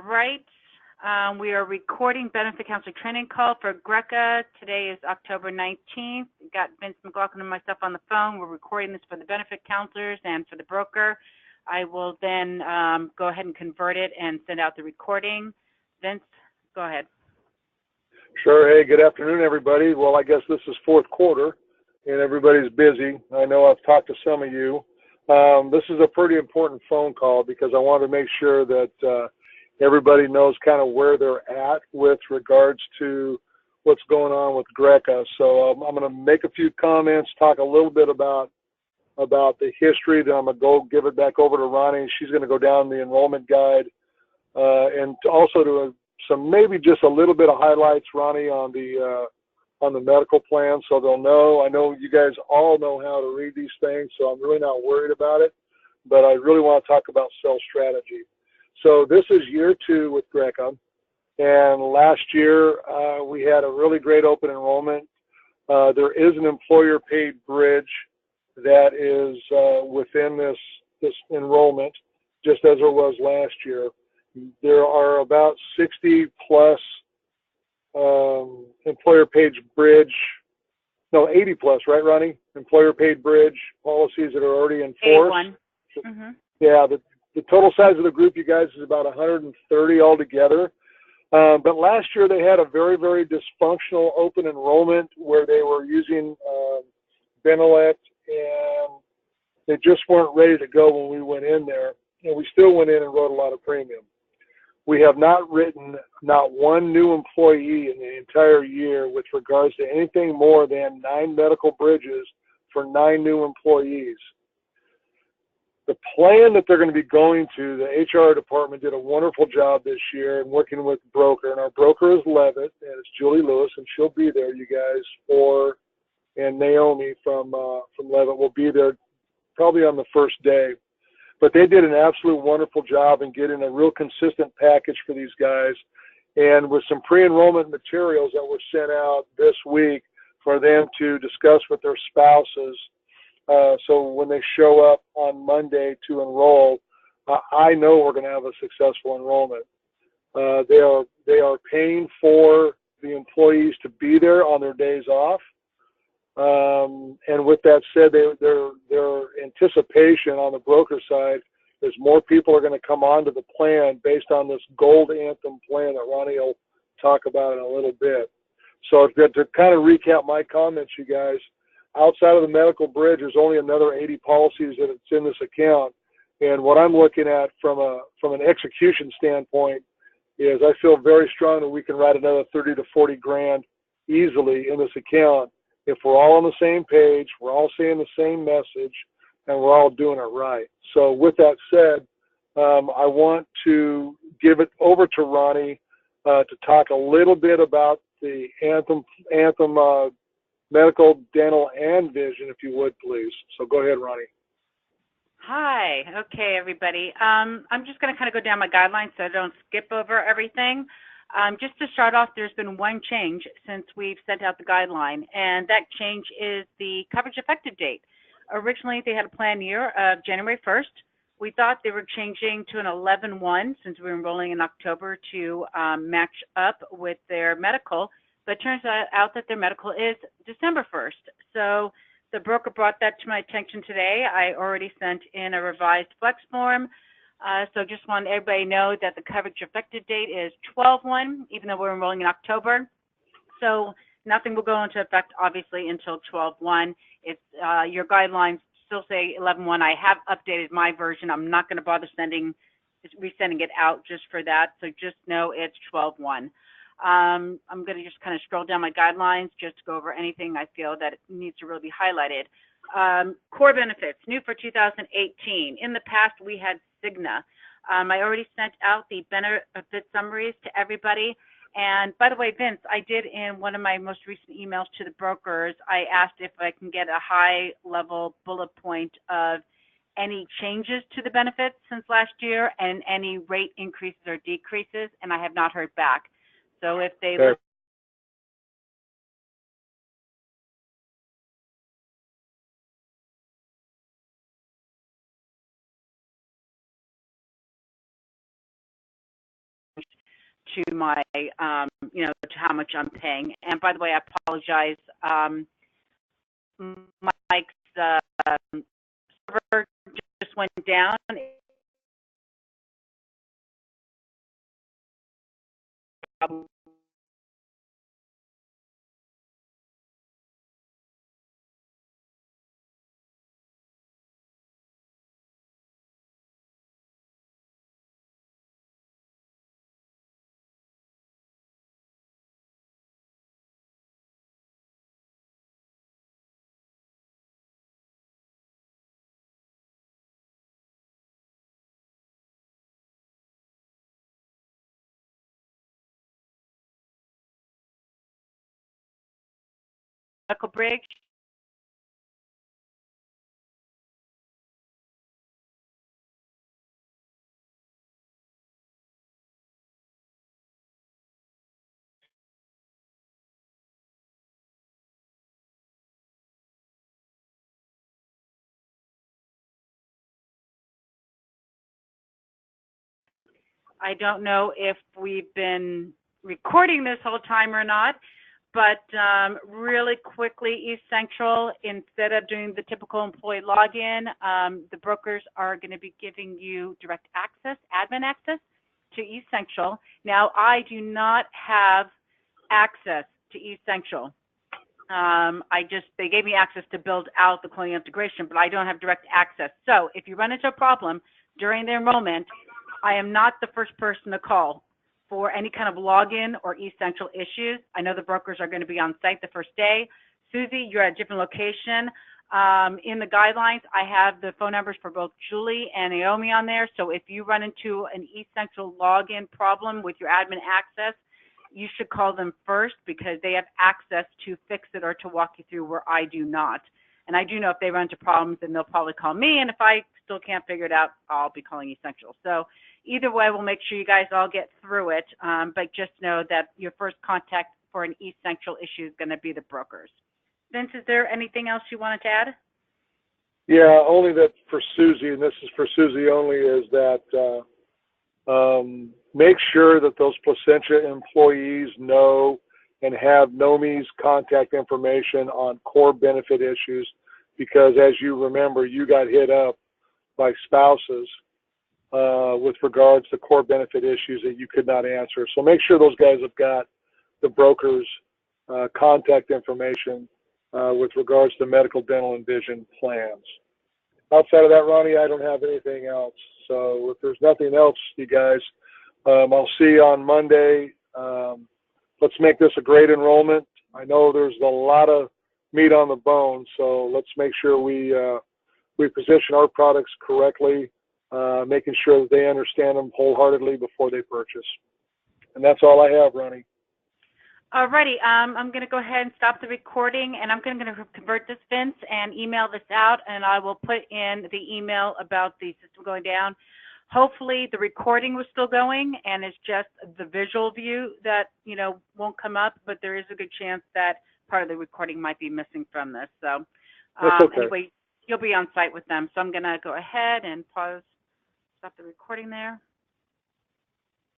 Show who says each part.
Speaker 1: right. We are recording benefit counselor training call for Greka. Today is October 19th. We've got Vince McLaughlin and myself on the phone. We're recording this for the benefit counselors and for the broker. I will then go ahead and convert it and send out the recording. Vince, go ahead.
Speaker 2: Sure. Hey, good afternoon, everybody. Well, I guess this is fourth quarter, and everybody's busy. I know I've talked to some of you. This is a pretty important phone call because I want to make sure that everybody knows kind of where they're at with regards to what's going on with Greka. So I'm going to make a few comments, talk a little bit about the history. Then I'm going to go give it back over to Ronnie. She's going to go down the enrollment guide and also do some maybe just a little bit of highlights, Ronnie, on the medical plan, so they'll know. I know you guys all know how to read these things, so I'm really not worried about it. But I really want to talk about sales strategy. So this is year 2 with Greka, and last year we had a really great open enrollment. There is an employer-paid bridge that is within this enrollment, just as there was last year. There are about 60 plus employer-paid bridge, no, 80 plus, right, Ronnie? Employer-paid bridge policies that are already in force.
Speaker 1: Mm-hmm.
Speaker 2: Yeah, the total size of the group, you guys, is about 130 altogether. But last year they had a very, very dysfunctional open enrollment where they were using Benelete, and they just weren't ready to go when we went in there. And we still went in and wrote a lot of premium. We have not written not one new employee in the entire year with regards to anything more than 9 medical bridges for 9 new employees. The plan that they're going to be going to, the HR department did a wonderful job this year in working with broker, and our broker is Levitt, and it's Julie Lewis, and she'll be there, you guys, and Naomi from Levitt will be there probably on the first day. But they did an absolute wonderful job in getting a real consistent package for these guys, and with some pre-enrollment materials that were sent out this week for them to discuss with their spouses. So when they show up on Monday to enroll, I know we're going to have a successful enrollment. They are paying for the employees to be there on their days off. And with that said, their anticipation on the broker side is more people are going to come onto the plan based on this Gold Anthem plan that Ronnie will talk about in a little bit. So to kind of recap my comments, you guys, outside of the medical bridge, there's only another 80 policies that it's in this account. And what I'm looking at from an execution standpoint is I feel very strong that we can write another 30 to 40 grand easily in this account if we're all on the same page, we're all saying the same message, and we're all doing it right. So with that said, I want to give it over to Ronnie to talk a little bit about the Anthem medical, dental, and vision, if you would, please. So go ahead, Ronnie.
Speaker 1: Hi. Okay, everybody. I'm just going to kind of go down my guidelines so I don't skip over everything. Just to start off, there's been one change since we've sent out the guideline, and that change is the coverage effective date. Originally, they had a plan year of January 1st. We thought they were changing to an 11/1 since we were enrolling in October to match up with their medical, but it turns out that their medical is December 1st. So the broker brought that to my attention today. I already sent in a revised flex form. So just want everybody to know that the coverage effective date is 12/1, even though we're enrolling in October. So nothing will go into effect, obviously, until 12/1. It's your guidelines still say 11/1. I have updated my version. I'm not going to bother resending it out just for that. So just know it's 12/1. I'm going to just kind of scroll down my guidelines just to go over anything I feel that needs to really be highlighted. Core benefits, new for 2018. In the past, we had Cigna. I already sent out the benefit summaries to everybody. And by the way, Vince, I did in one of my most recent emails to the brokers, I asked if I can get a high-level bullet point of any changes to the benefits since last year and any rate increases or decreases, and I have not heard back. So if they look to my, to how much I'm paying. And by the way, I apologize. Mike's server just went down. Michael Briggs. I don't know if we've been recording this whole time or not, but really quickly, Essential, instead of doing the typical employee login, the brokers are going to be giving you direct access, admin access to Essential. Now, I do not have access to Essential. They gave me access to build out the client integration, but I don't have direct access. So if you run into a problem during the enrollment, I am not the first person to call for any kind of login or Essential issues. I know the brokers are going to be on site the first day. Susie, you're at a different location. In the guidelines, I have the phone numbers for both Julie and Naomi on there. So if you run into an Essential login problem with your admin access, you should call them first because they have access to fix it or to walk you through where I do not. And I do know if they run into problems, then they'll probably call me. And if I still can't figure it out, I'll be calling Essential. So either way, we'll make sure you guys all get through it. But just know that your first contact for an Essential issue is going to be the brokers. Vince, is there anything else you wanted to add?
Speaker 2: Yeah, only that for Susie, and this is for Susie only, is that make sure that those Placentia employees know and have NOMI's contact information on core benefit issues, because as you remember, you got hit up by spouses with regards to core benefit issues that you could not answer. So make sure those guys have got the broker's contact information with regards to medical, dental, and vision plans. Outside of that, Ronnie, I don't have anything else. So if there's nothing else, you guys, I'll see you on Monday. Let's make this a great enrollment. I know there's a lot of meat on the bone, so let's make sure we position our products correctly, making sure that they understand them wholeheartedly before they purchase. And that's all I have, Ronnie.
Speaker 1: Alrighty, I'm going to go ahead and stop the recording, and I'm going to convert this, Vince, and email this out, and I will put in the email about the system going down. Hopefully the recording was still going, and it's just the visual view that, won't come up, but there is a good chance that part of the recording might be missing from this. So
Speaker 2: okay.
Speaker 1: Anyway, you'll be on site with them. So I'm going to go ahead and stop the recording there.